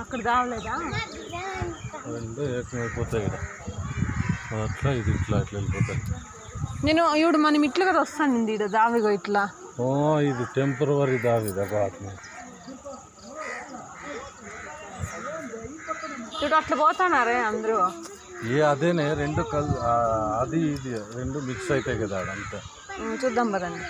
అక్కడ దావలేదా రెండు ఏకమైపోతాయి కదా అట్లా ఇది ఇట్లా అట్లా వెళ్ళిపోతాయి. నేను ఇప్పుడు మనం ఇట్లా కదా వస్తాను ఇది దావిగో ఇట్లా. ఇది టెంపరవరీ దావిదా బాగా ఇప్పుడు అట్లా పోతున్నారే అందరూ. అదేనే రెండు అది ఇది రెండు మిక్స్ అవుతాయి కదా అదంతా. చూద్దాం పదండి.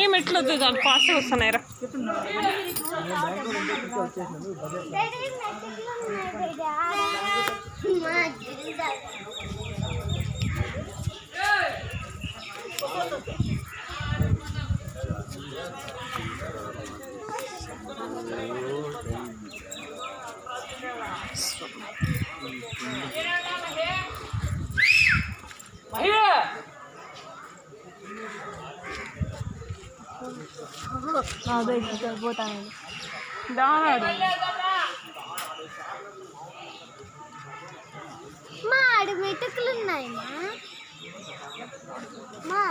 ఏం ఎట్లా దాని ఫాస్ట్గా వస్తున్నాయిరా. అదే పోతాను దానాడు మా ఆడు మెతుకులు ఉన్నాయి మా